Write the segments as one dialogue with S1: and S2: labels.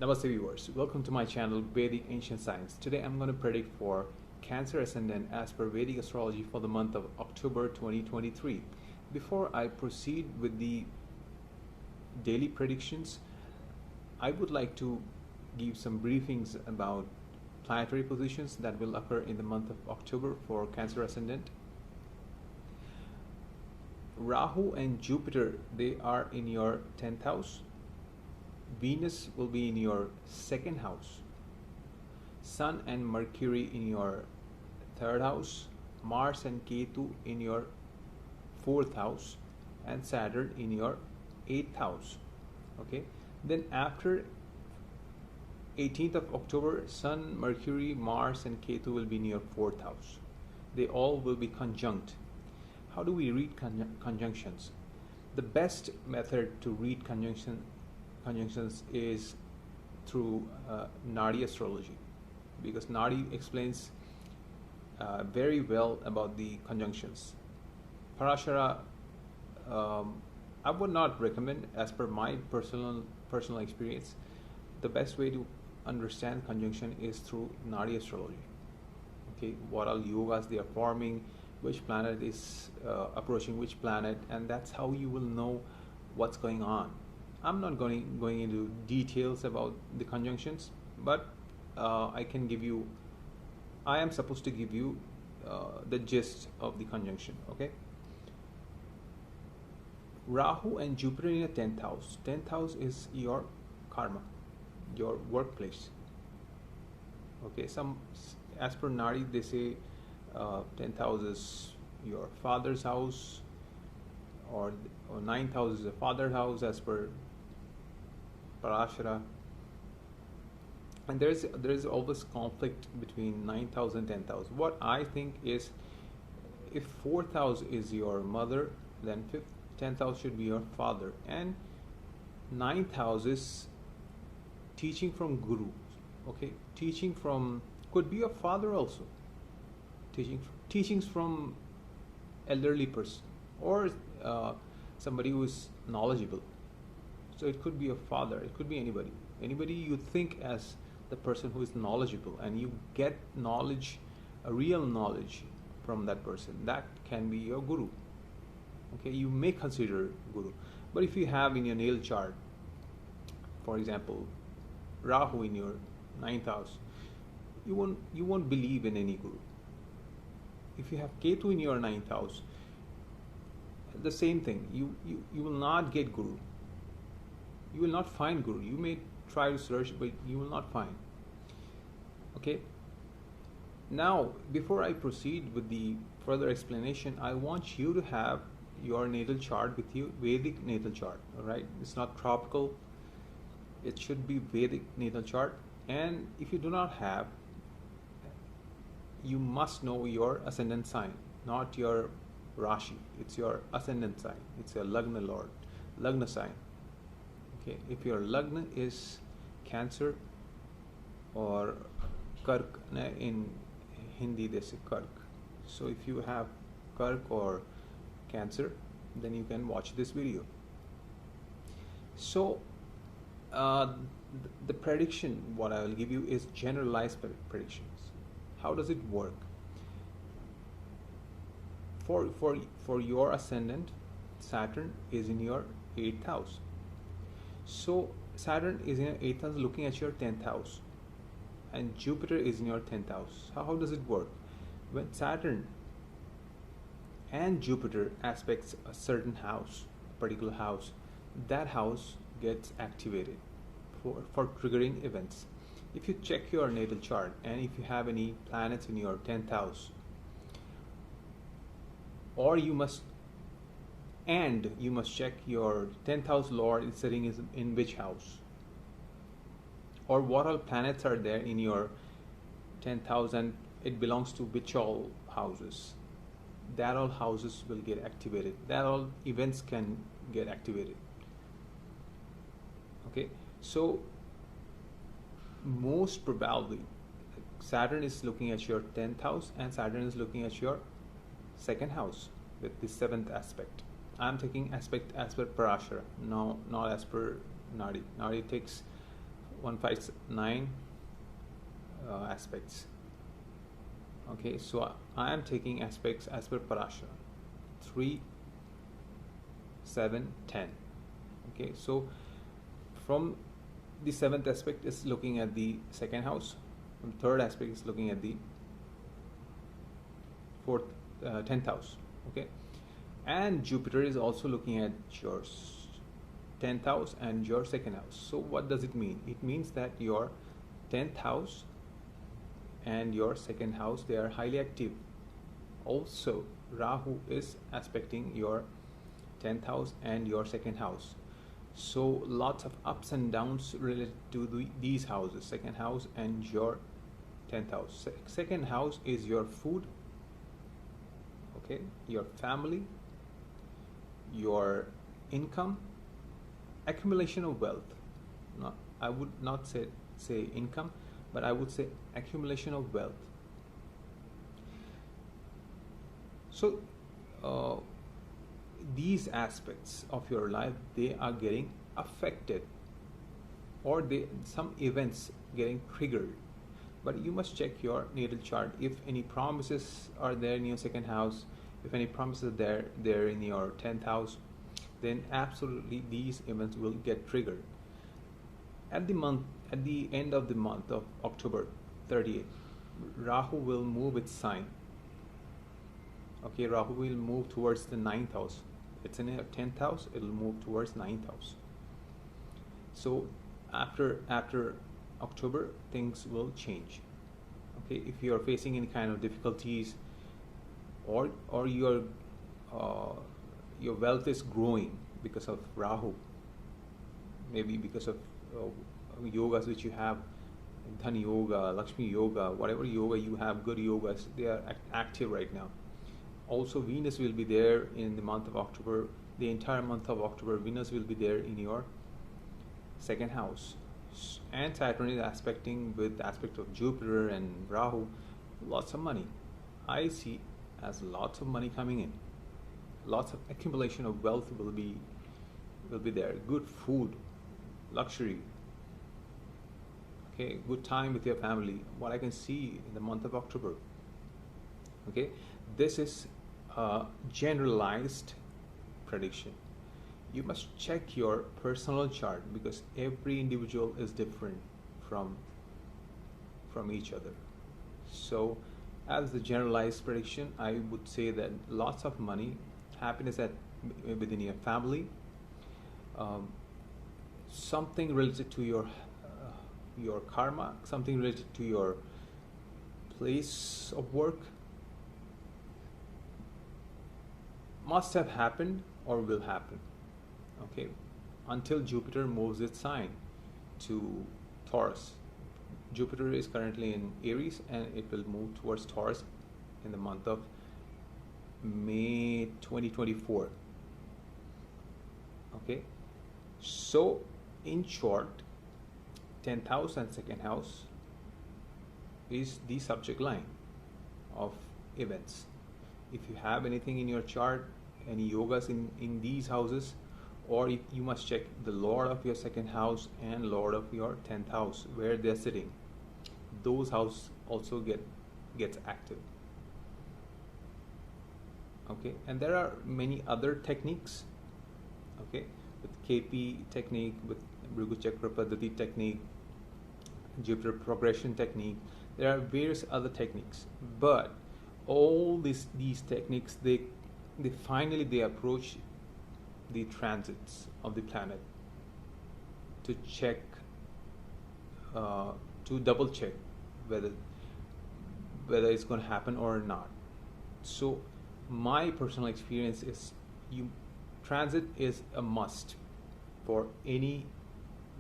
S1: Namaste viewers, welcome to my channel Vedic Ancient Science. Today I'm going to predict for Cancer Ascendant as per Vedic Astrology for the month of October 2023. Before I proceed with the daily predictions, I would like to give some briefings about planetary positions that will occur in the month of October for Cancer Ascendant. Rahu and Jupiter, they are in your 10th house. Venus will be in your second house. Sun and Mercury in your third house. Mars and Ketu in your fourth house. And Saturn in your eighth house. Okay. Then after 18th of October, Sun, Mercury, Mars and Ketu will be in your fourth house. They all will be conjunct. How do we read conjunctions? The best method to read conjunctions is through Nadi astrology, because Nadi explains very well about the conjunctions. Parashara, I would not recommend, as per my personal experience. The best way to understand conjunction is through Nadi astrology. Okay, what all yogas they are forming, which planet is approaching which planet, and that's how you will know what's going on. I'm not going into details about the conjunctions, but I am supposed to give you the gist of the conjunction. Okay. Rahu and Jupiter in your 10th house. 10th house is your karma, your workplace. Okay, as per Nadi they say 10th house is your father's house, or 9th house is a father's house as per Parashara. And there is always conflict between 9th house and 10th house. What I think is, if 4th house is your mother, then 10th house should be your father, and 9th house is teaching from guru. Okay, teaching from, could be your father also, teachings from elderly person, or somebody who is knowledgeable. So it could be a father, it could be anybody you think as the person who is knowledgeable, and you get knowledge, a real knowledge from that person. That can be your guru. Okay, you may consider guru. But if you have in your natal chart, for example, Rahu in your 9th house, you won't believe in any guru. If you have Ketu in your 9th house, the same thing. You will not get guru. You will not find guru. You may try to search, but you will not find. Okay. Now, before I proceed with the further explanation, I want you to have your natal chart with you, Vedic natal chart. All right. It's not tropical. It should be Vedic natal chart. And if you do not have, you must know your ascendant sign, not your Rashi. It's your ascendant sign. It's your Lagna Lord, Lagna sign. Okay, if your Lagna is Cancer or Kark, in Hindi they say Kark. So if you have Kark or Cancer, then you can watch this video. So the prediction, what I will give you is generalized predictions. How does it work? For your ascendant, Saturn is in your 8th house. So Saturn is in your 8th house looking at your 10th house, and Jupiter is in your 10th house. How does it work? When Saturn and Jupiter aspects a certain house, a particular house, that house gets activated for triggering events. If you check your natal chart, and if you have any planets in your 10th house, or you must check your 10th house lord is sitting in which house, or what all planets are there in your 10th house, and it belongs to which all houses. That all houses will get activated. That all events can get activated. Okay, so most probably Saturn is looking at your 10th house, and Saturn is looking at your second house with the 7th aspect. I'm taking aspect as per Parashara, no, not as per Nadi. Nadi takes 159 aspects. Okay, so I am taking aspects as per Parashara: 3, 7, 10. Okay, so from the 7th aspect is looking at the 2nd house, from 3rd aspect is looking at the 4th, 10th house. Okay, and Jupiter is also looking at your 10th house and your 2nd house. So what does it mean? It means that your 10th house and your 2nd house, they are highly active. Also, Rahu is aspecting your 10th house and your 2nd house. So lots of ups and downs related to these houses, 2nd house and your 10th house. 2nd house is your food, okay, your family, your income, accumulation of wealth. No, I would not say income, but I would say accumulation of wealth. So these aspects of your life, they are getting affected, or some events getting triggered. But you must check your natal chart. If any promises are there in your 2nd house, if any promises are there in your 10th house, then absolutely these events will get triggered. At the end of the month of October 30th, Rahu will move its sign. Okay, Rahu will move towards the 9th house. It's in a 10th house, it will move towards 9th house. So after October, things will change. Okay, if you are facing any kind of difficulties, or your wealth is growing because of Rahu, maybe because of yogas which you have, Dhani Yoga, Lakshmi Yoga, whatever yoga you have, good yogas, they are active right now. Also, Venus will be there in the month of October. The entire month of October, Venus will be there in your 2nd house. And Saturn is aspecting with the aspect of Jupiter and Rahu, lots of money. I see as lots of money coming in. Lots of accumulation of wealth will be there. Good food, luxury. Okay, good time with your family. What I can see in the month of October. Okay, this is a generalized prediction. You must check your personal chart, because every individual is different from each other. So as the generalized prediction, I would say that lots of money, happiness within your family, something related to your karma, something related to your place of work, must have happened or will happen. Okay, until Jupiter moves its sign to Taurus. Jupiter is currently in Aries, and it will move towards Taurus in the month of May 2024. Okay, so in short, 10th house and 2nd house is the subject line of events. If you have anything in your chart, any yogas in these houses, or you must check the Lord of your 2nd house and Lord of your 10th house, where they're sitting. Those houses also gets active. Okay, and there are many other techniques. Okay, with KP technique, with Bhrigu Chakra Paddhati technique, Jupiter progression technique. There are various other techniques, but all these techniques, they finally approach the transits of the planet to check, to double check whether it's going to happen or not. So my personal experience is, transit is a must for any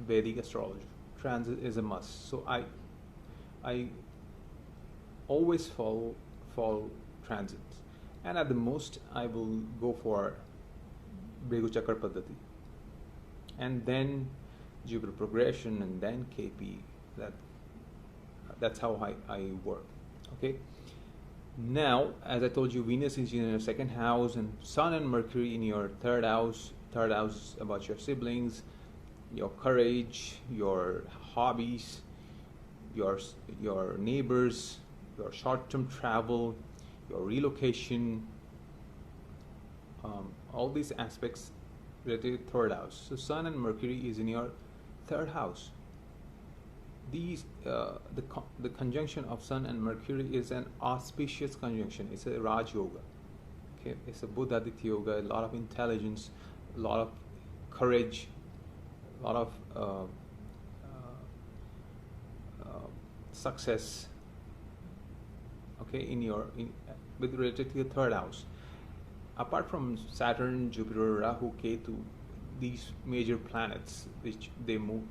S1: Vedic astrology. Transit is a must. So I always follow transits, and at the most I will go for Bhrigu Chakra Paddhati, and then Jupiter progression, and then KP. That's how I work. Okay. Now, as I told you, Venus is in your 2nd house, and Sun and Mercury in your 3rd house. 3rd house is about your siblings, your courage, your hobbies, your your neighbors, your short-term travel, your relocation, all these aspects related to third house. So Sun and Mercury is in your third house. These the conjunction of Sun and Mercury is an auspicious conjunction. It's a Raj Yoga. Okay, it's a Buddhaditya Yoga. A lot of intelligence, a lot of courage, a lot of success. Okay, with related to your third house. Apart from Saturn, Jupiter, Rahu, Ketu, these major planets, which they move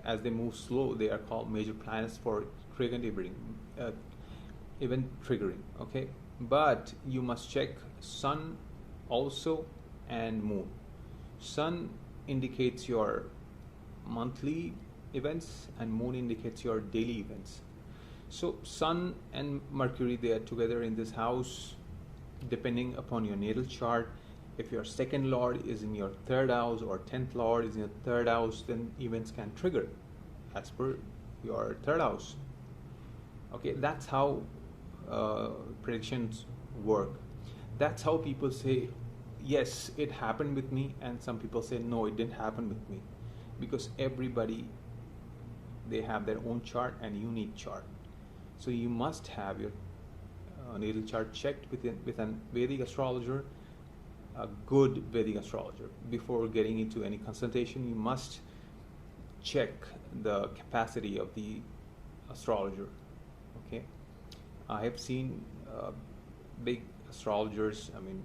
S1: as they move slow, they are called major planets for event triggering. Okay, but you must check Sun also and Moon. Sun indicates your monthly events, and Moon indicates your daily events. So Sun and Mercury, they are together in this house. Depending upon your natal chart, if your second lord is in your third house or 10th lord is in your third house, then events can trigger as per your third house. Okay, that's how predictions work. That's how people say, yes, it happened with me, and some people say, no, it didn't happen with me. Because everybody, they have their own chart and unique chart. So you must have your natal chart checked with an Vedic astrologer, a good Vedic astrologer. Before getting into any consultation, you must check the capacity of the astrologer. Okay, I have seen big astrologers. I mean,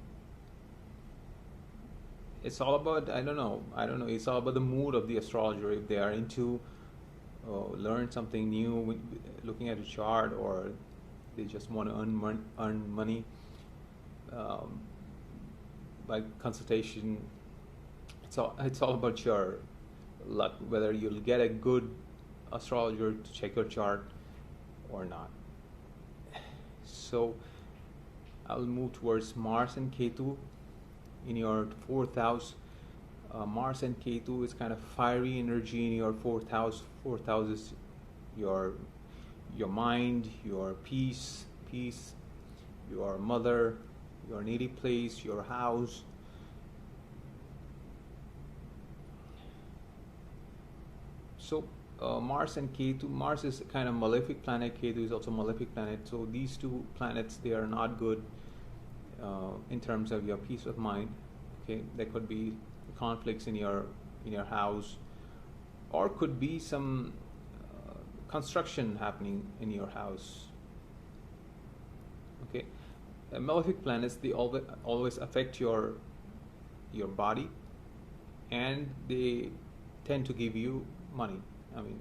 S1: it's all about I don't know. It's all about the mood of the astrologer. If they are into learn something new, looking at a chart, or they just want to earn money by consultation. It's all about your luck, whether you'll get a good astrologer to check your chart or not. So I'll move towards Mars and Ketu in your fourth house. Mars and Ketu is kind of fiery energy in your fourth house. Fourth house is your mind, your peace, your mother, your native place, your house. So Mars and Ketu, Mars is kind of malefic planet, Ketu is also malefic planet. So these two planets, they are not good in terms of your peace of mind. Okay, there could be conflicts in your house, or could be some construction happening in your house. Okay, malefic planets, they always affect your body, and they tend to give you money. I mean,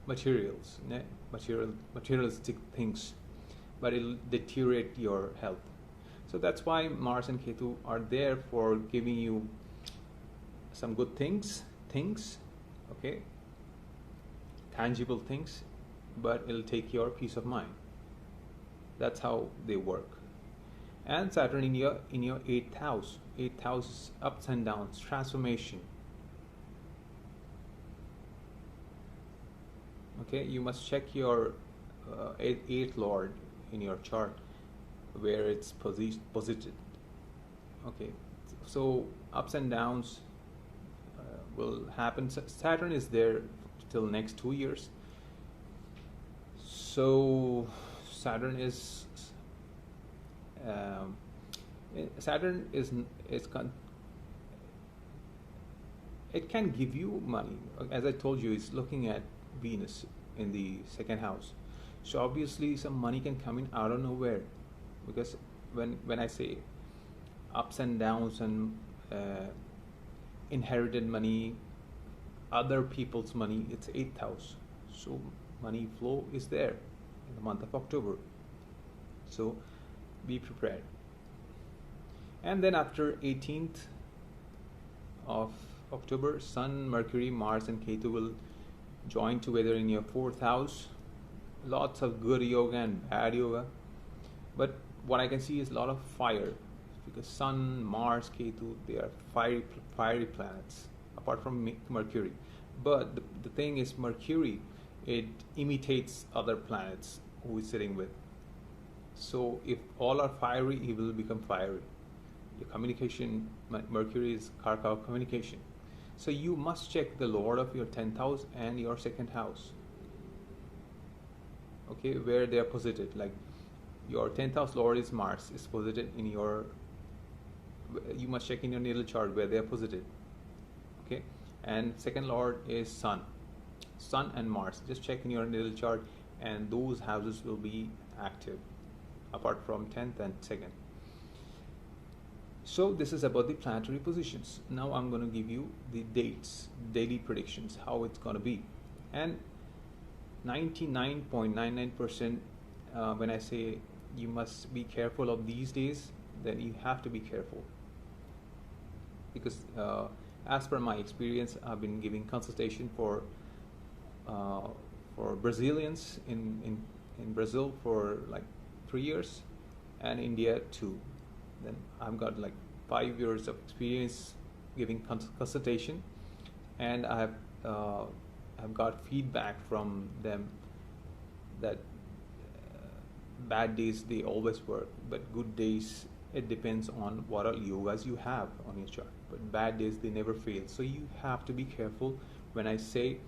S1: materialistic things, but it'll deteriorate your health. So that's why Mars and Ketu are there, for giving you some good things, okay, tangible things, but it'll take your peace of mind. That's how they work. And Saturn in your 8th house. 8th house is ups and downs, transformation. Okay, you must check your 8th lord in your chart, where it's posited. Okay, so ups and downs will happen. Saturn is there till next 2 years. So Saturn is it can give you money. As I told you, it's looking at Venus in the 2nd house. So obviously some money can come in out of nowhere, because when I say ups and downs and inherited money, other people's money, it's 8th house. So money flow is there in the month of October. So be prepared. And then after 18th of October, Sun, Mercury, Mars and Ketu will join together in your 4th house. Lots of good yoga and bad yoga, but what I can see is a lot of fire, because Sun, Mars, Ketu, they are fiery planets, apart from Mercury. But the thing is, Mercury, it imitates other planets who is sitting with. So if all are fiery, he will become fiery. Your communication, Mercury is karka of communication. So you must check the lord of your 10th house and your second house. Okay, where they are posited. Like your 10th house lord is Mars, is posited in your, you must check in your natal chart where they are posited. Okay, and second lord is Sun. Sun and Mars. Just check in your natal chart and those houses will be active apart from 10th and 2nd. So this is about the planetary positions. Now I'm going to give you the dates, daily predictions, how it's going to be. And 99.99%, when I say you must be careful of these days, then you have to be careful. Because as per my experience, I've been giving consultation for Brazilians in Brazil for like 3 years, and India too. Then I've got like 5 years of experience giving consultation, and I've got feedback from them that bad days they always work, but good days it depends on what all yogas you have on your chart. But bad days they never fail. So you have to be careful when I say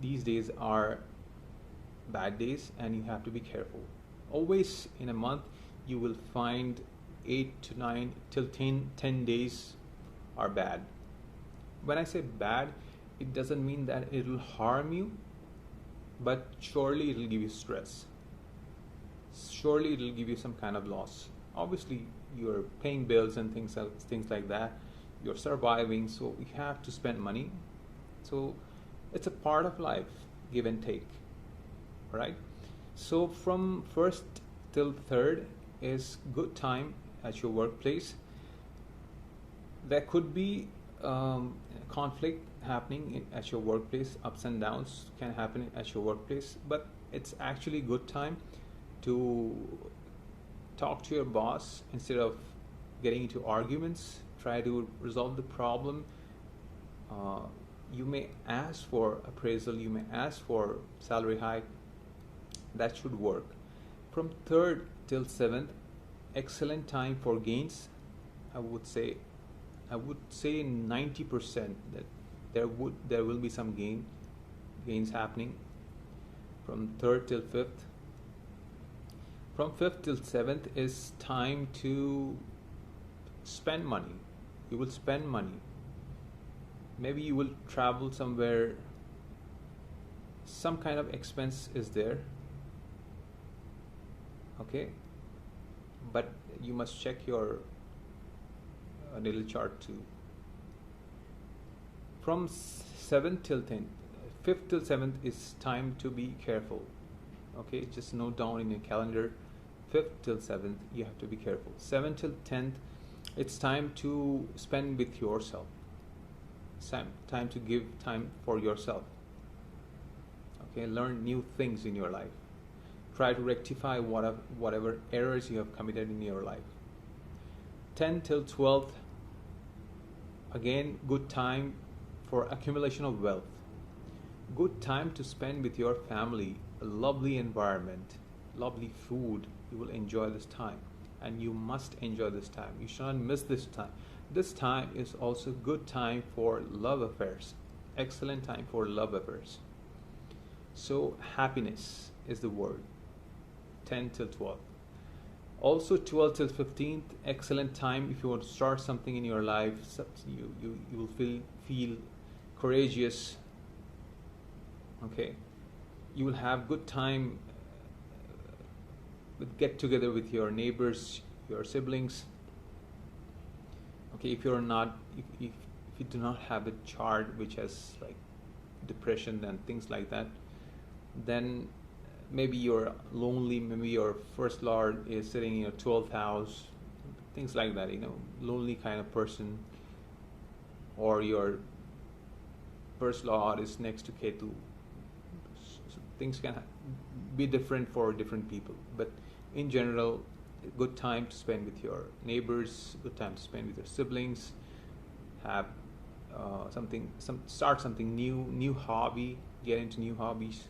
S1: these days are bad days, and you have to be careful. Always in a month you will find 8 to 9 till 10 days are bad. When I say bad, it doesn't mean that it will harm you, but surely it will give you stress. Surely it will give you some kind of loss. Obviously you're paying bills and things like that. You're surviving, so you have to spend money. So it's a part of life, give and take, right? So from 1st till 3rd is good time at your workplace. There could be conflict happening at your workplace. Ups and downs can happen at your workplace, but it's actually good time to talk to your boss instead of getting into arguments. Try to resolve the problem. You may ask for appraisal, you may ask for salary hike. That should work. From 3rd till 7th, excellent time for gains. I would say 90% that there will be some gains happening from 3rd till 5th. From 5th till 7th is time to spend money. You will spend money. Maybe you will travel somewhere. Some kind of expense is there. Okay, but you must check your natal chart too. From 7th till 10th, 5th till 7th is time to be careful. Okay, just note down in your calendar. 5th till 7th, you have to be careful. 7th till 10th, it's time to spend with yourself. Time to give time for yourself. Okay, learn new things in your life. Try to rectify whatever errors you have committed in your life. 10 till 12th, again, good time for accumulation of wealth. Good time to spend with your family, a lovely environment, lovely food. You will enjoy this time, and you must enjoy this time. You should not miss this time. This time is also good time for love affairs. Excellent time for love affairs. So happiness is the word. 10 till 12. Also 12 till 15th, excellent time if you want to start something in your life. You will feel courageous. Okay, you will have good time with get together with your neighbors, your siblings. Okay, if you do not have a chart which has like depression and things like that, then maybe you're lonely. Maybe your first lord is sitting in your 12th house, things like that. Lonely kind of person, or your first lord is next to ketu. So things can be different for different people, but in general, good time to spend with your neighbors, good time to spend with your siblings, have start something new hobby, get into new hobbies.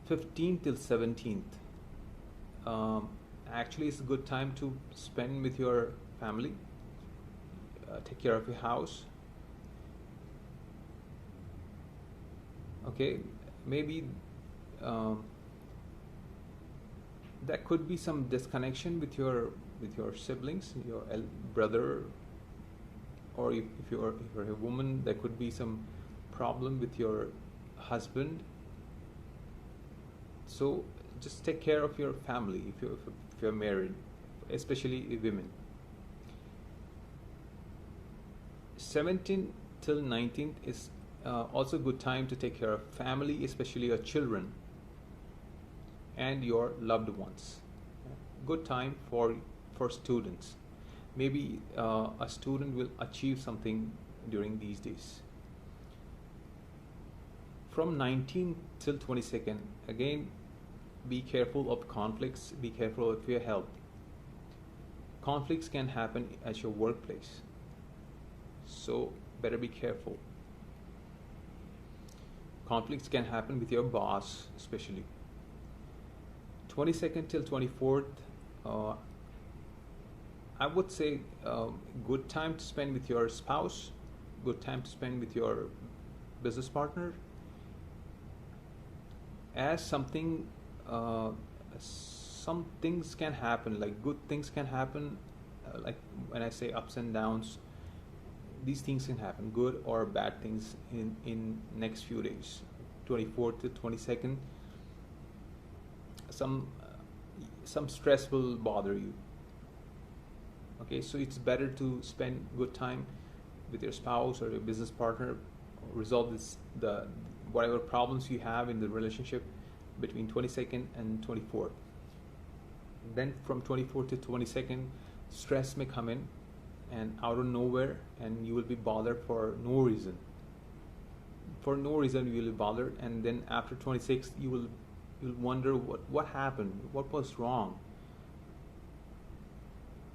S1: 15th till 17th, actually it's a good time to spend with your family, take care of your house. Okay, maybe there could be some disconnection with your siblings, your brother, or if you're a woman, there could be some problem with your husband. So just take care of your family if you're married, especially women. 17th till 19th is also a good time to take care of family, especially your children and your loved ones. Good time for students. Maybe a student will achieve something during these days. From 19th till 22nd, again, be careful of conflicts, be careful of your health. Conflicts can happen at your workplace, so better be careful. Conflicts can happen with your boss, especially. 22nd till 24th, I would say good time to spend with your spouse, good time to spend with your business partner. As something, some things can happen, like good things can happen, like when I say ups and downs, these things can happen, good or bad things in next few days, 24th to 22nd. Some stress will bother you. Okay, so it's better to spend good time with your spouse or your business partner, resolve whatever problems you have in the relationship between 22nd and 24th. Then from 24th to 22nd, stress may come in and out of nowhere, and you will be bothered for no reason. For no reason you will be bothered, and then after 26th you'll wonder what happened, what was wrong.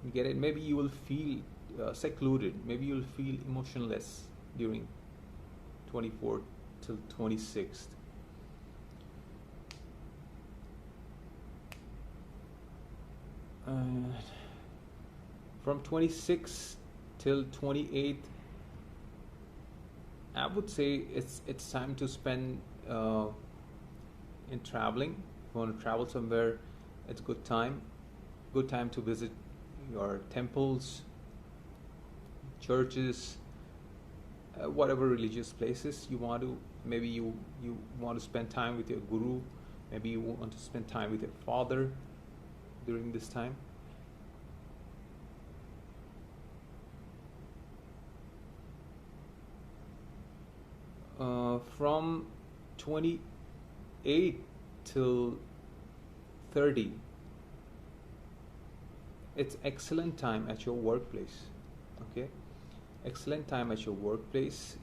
S1: You get it? Maybe you will feel secluded, maybe you will feel emotionless during 24th till 26th. From 26th till 28th, I would say it's time to spend in traveling. If you want to travel somewhere, it's good time to visit your temples, churches, whatever religious places you want to. Maybe you want to spend time with your guru, maybe you want to spend time with your father during this time. From 28 till 30, it's excellent time at your workplace. Okay, excellent time at your workplace.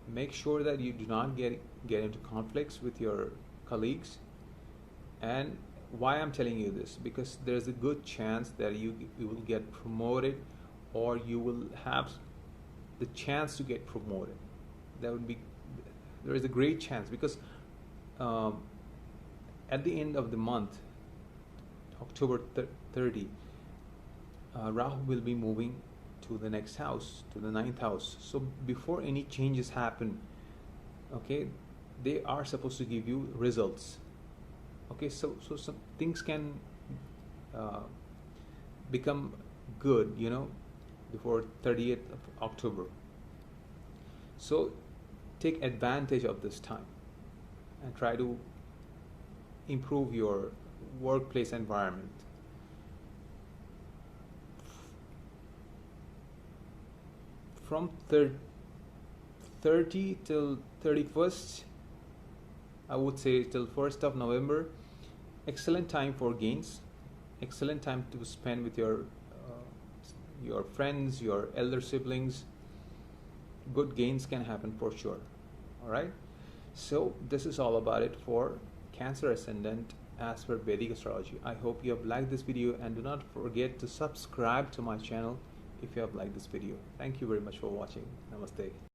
S1: Make sure that you do not get into conflicts with your colleagues. And why I'm telling you this, because there's a good chance that you will get promoted, or you will have the chance to get promoted. There is a great chance, because at the end of the month, October 30, Rahu will be moving to the next house, to the 9th house. So before any changes happen, okay, they are supposed to give you results. Okay, so some things can become good, before 30th of October. So take advantage of this time and try to improve your workplace environment. From 30 till 31st, I would say till 1st of November, excellent time for gains, excellent time to spend with your friends, your elder siblings. Good gains can happen for sure. All right, so this is all about it for Cancer Ascendant as per Vedic astrology. I hope you have liked this video, and do not forget to subscribe to my channel if you have liked this video. Thank you very much for watching. Namaste.